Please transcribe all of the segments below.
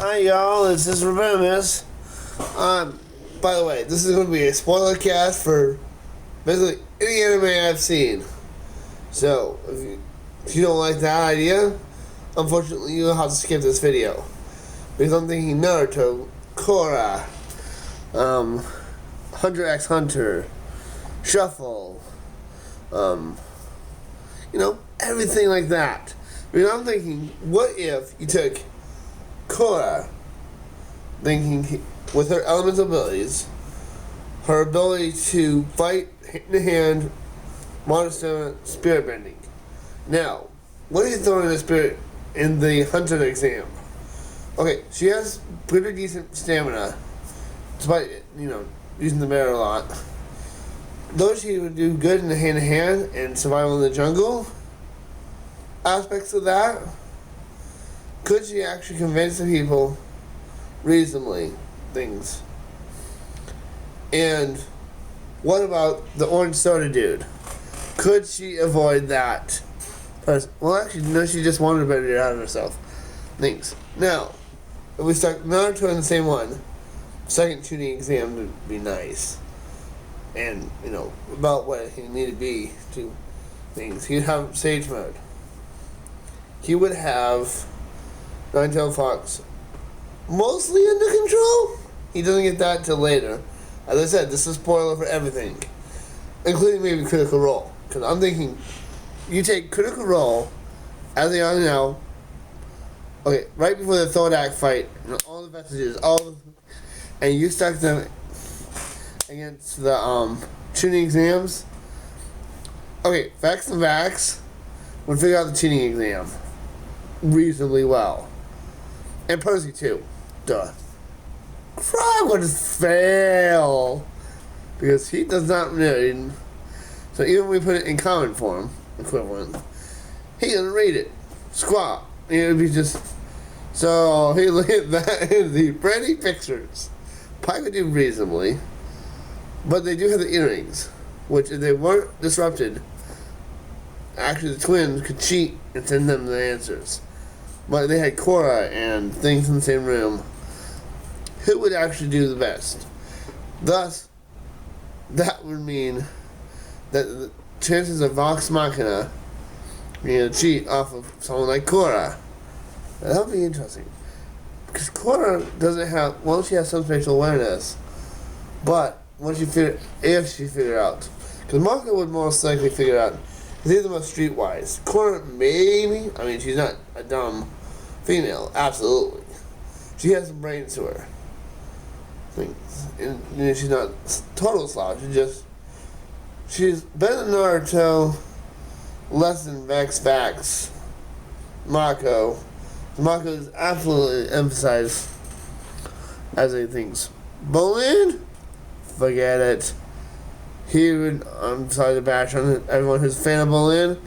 Hi y'all, this is reboomus. By the way, this is going to be a spoiler cast for basically any anime I've seen. So, if you don't like that idea, unfortunately you'll have to skip this video. Because I'm thinking Naruto, Korra, Hunter x Hunter, Shuffle, everything like that. Because I'm thinking, what if you took Korra, thinking with her elemental abilities, her ability to fight hand-to-hand, monster spirit bending. Now, what are you throwing in the spirit in the hunter exam? Okay, she has pretty decent stamina, despite using the mirror a lot. Though she would do good in the hand-to-hand and survival in the jungle aspects of that, could she actually convince the people reasonably things? And what about the orange soda dude? Could she avoid that? Well, actually, no, she just wanted to better it out of herself. Things. Now, if we stuck Naruto in the same one, second tuning exam would be nice. And, about what he needed to be to things. He'd have Sage Mode. He would have Nine-Tailed Fox mostly under control. He doesn't get that till later. As I said, this is spoiler for everything, including maybe Critical Role. Because I'm thinking, you take Critical Role, as they are now, okay, right before the Thodak fight, all the messages, and you stuck them against the tuning exams. Okay, Vex and Vax would figure out the tuning exam reasonably well. And Percy too. Duh. Frog would fail. Because he does not read. So even when we put it in common form, equivalent, he doesn't read it. Squat. It would be just. So he look at that in the pretty pictures. Probably would do reasonably. But they do have the earrings, which if they weren't disrupted, actually the twins could cheat and send them the answers. But they had Korra and things in the same room. Who would actually do the best? Thus, that would mean that the chances of Vox Machina being able to cheat off of someone like Korra, that would be interesting. Because Korra doesn't have, well, she has some spatial awareness, but once you figure, if she figure out, because Mako would most likely figure out, because he's the most streetwise. Korra maybe, I mean, she's not a dumb female, absolutely. She has some brains to her. And she's not total slouch. She's better than Naruto, less than Vax, Mako. Mako is absolutely emphasized as a things. Bolin, forget it. He would, I'm sorry to bash on everyone who's a fan of Bolin,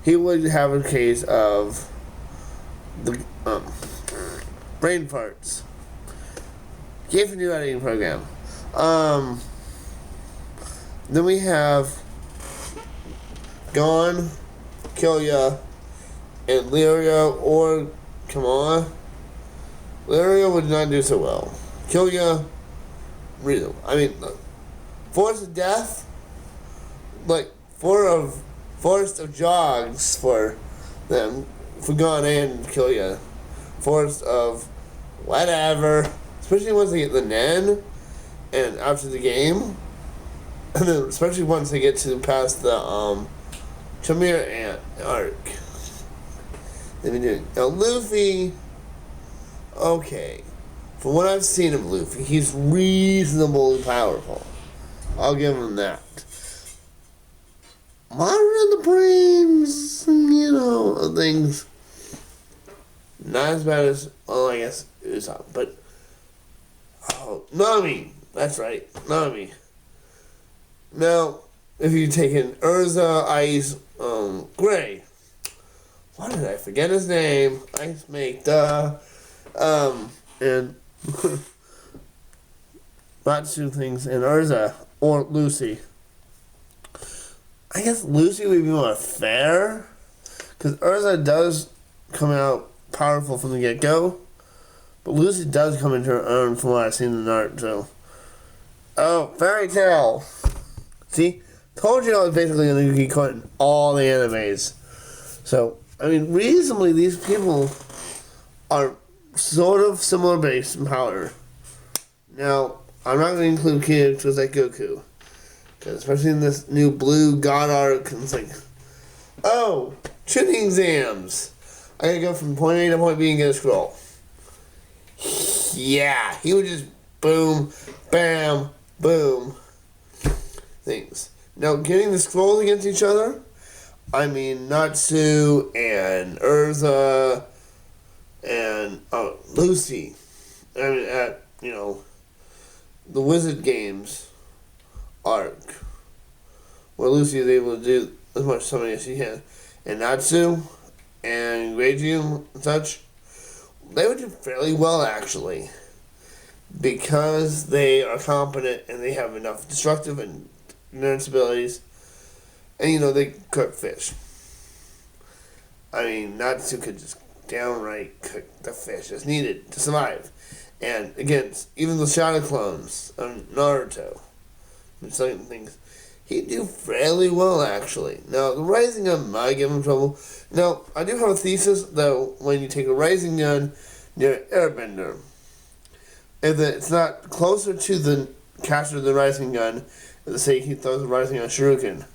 he would have a case of the brain farts. Can't even do that eating program. Then we have Gon, Killya, and Lyria or Kamala. Lyria would not do so well. Killya, reasonable. I mean, Forest of Death, like Forest of Jogs for them, for Gon and Killya. Forest of whatever. Especially once they get the Nen and after the game. And then especially once they get to past the Chamir Ant arc. They've been doing. Now Luffy, okay. From what I've seen of Luffy, he's reasonably powerful. I'll give him that. Modern the brains, things. Not as bad as, well, I guess Usopp, but Nami, that's right, Nami. Now, if you take in Urza, Ice, Gray, why did I forget his name? Ice Mate, and lots of things, and Urza, or Lucy. I guess Lucy would be more fair, because Urza does come out powerful from the get-go, But Lucy does come into her own from what I've seen in Naruto. Oh, Fairy Tail! See? Told you I was basically going to be cutting all the animes. So, I mean, reasonably, these people are sort of similar base in power. Now, I'm not going to include characters like Goku. Because especially in this new Blue God arc, it's like, oh, tuning exams. I gotta go from point A to point B and get a scroll. Yeah, he would just boom, bam, boom. Things. Now, getting the scrolls against each other, I mean, Natsu and Urza and Lucy. I mean, at, the Wizard Games arc, where Lucy is able to do as much summoning as she can. And Natsu and Reiju and such, they would do fairly well, actually, because they are competent and they have enough destructive and endurance abilities, and they cook fish. I mean, Natsu could just downright cook the fish as needed to survive. And against even the shadow clones of Naruto and certain things, he'd do fairly well, actually. Now, the Rising Gun might give him trouble. Now, I do have a thesis, though, when you take a Rising Gun near an Airbender, if it's not closer to the caster of the Rising Gun, let's say he throws a Rising Gun Shuriken,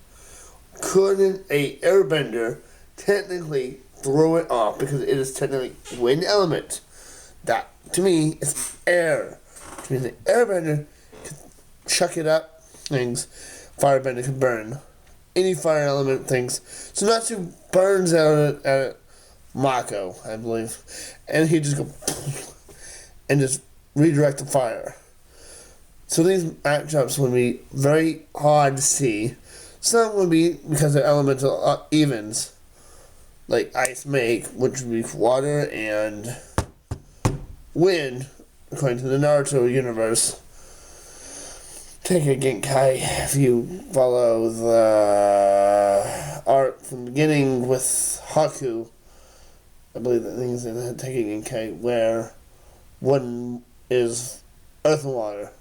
couldn't a Airbender technically throw it off, because it is technically wind element? That, to me, is air. Which means the Airbender could chuck it up, things. Firebender could burn any fire element things. So Natsu burns out at Mako, I believe. And he just go and just redirect the fire. So these matchups would be very hard to see. Some would be because they're elemental evens, like Ice Make, which would be water and wind, according to the Naruto universe. Take a Genkai if you follow the arc from the beginning with Haku. I believe that things in Take a Genkai where one is earth and water.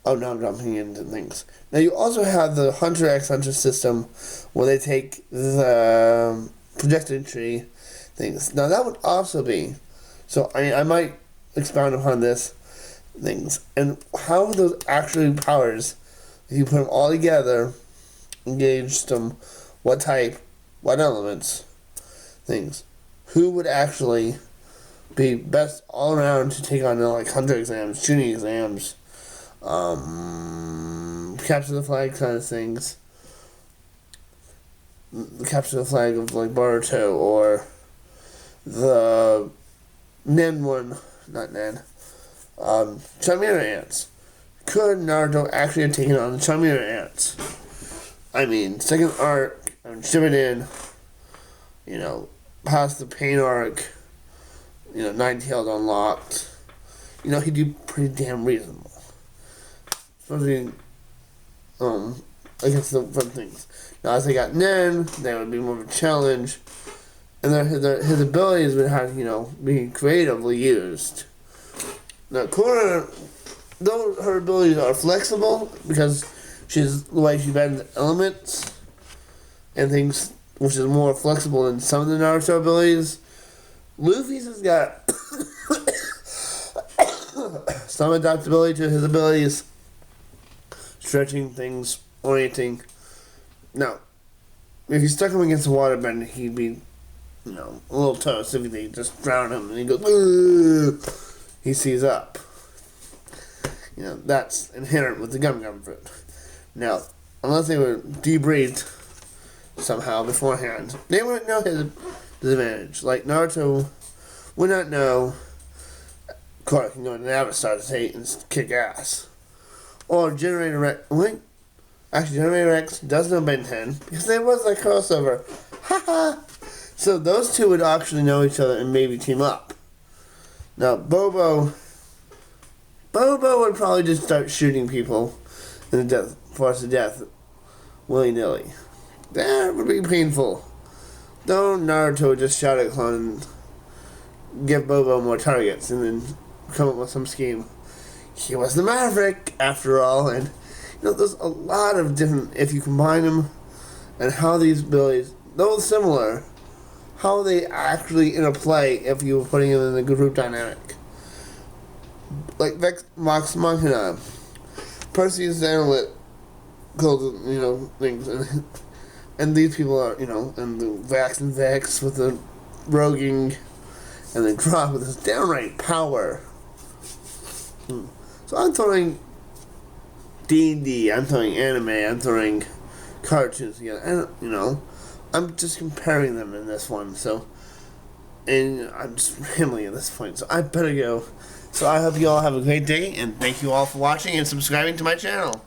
Oh, now I'm jumping into things. Now you also have the Hunter x Hunter system where they take the projected tree things. Now that would also be, so I might expound upon this things and how those actually powers, if you put them all together, engage them, what type, what elements, things, who would actually be best all around to take on like hunter exams, tuning exams, capture the flag kind of things, the capture the flag of like Boruto, or the Nen one, not Nen, Chimera Ants. Could Naruto actually have taken on the Chimera Ants? I mean, second arc, Shippuden, past the Pain arc, Nine-Tailed unlocked, he'd do pretty damn reasonable. Especially, against the fun things. Now, as they got Nen, that would be more of a challenge, and then his abilities would have, be creatively used. Now, Korra, though her abilities are flexible, because she's the way she bends elements and things, which is more flexible than some of the Naruto abilities, Luffy's has got some adaptability to his abilities, stretching things, orienting. Now, if you stuck him against a waterbender, he'd be, a little toast if they just drown him and he goes, "Ugh." He sees up. That's inherent with the Gum Gum fruit. Now, unless they were debriefed somehow beforehand, they wouldn't know his disadvantage. Like, Naruto would not know Korra can go into Navistar State and kick ass. Or Generator Rex. Wait. Actually, Generator Rex does know Ben 10, because there was a crossover. Haha! So those two would actually know each other and maybe team up. Now, Bobo would probably just start shooting people in the force of death willy-nilly. That would be painful. Though Naruto would just shout at clone and give Bobo more targets and then come up with some scheme. He was the Maverick, after all, and there's a lot of different, if you combine them, and how these abilities, though similar, how they actually interplay if you were putting them in the group dynamic. Like Vox Machina, Percy's analytical, things, and these people are, and the Vax and Vex with the roguing, and the Drop with his downright power. So I'm throwing D&D, I'm throwing anime, I'm throwing cartoons together, and, I'm just comparing them in this one, and I'm just rambling at this point, so I better go. So I hope you all have a great day, and thank you all for watching and subscribing to my channel.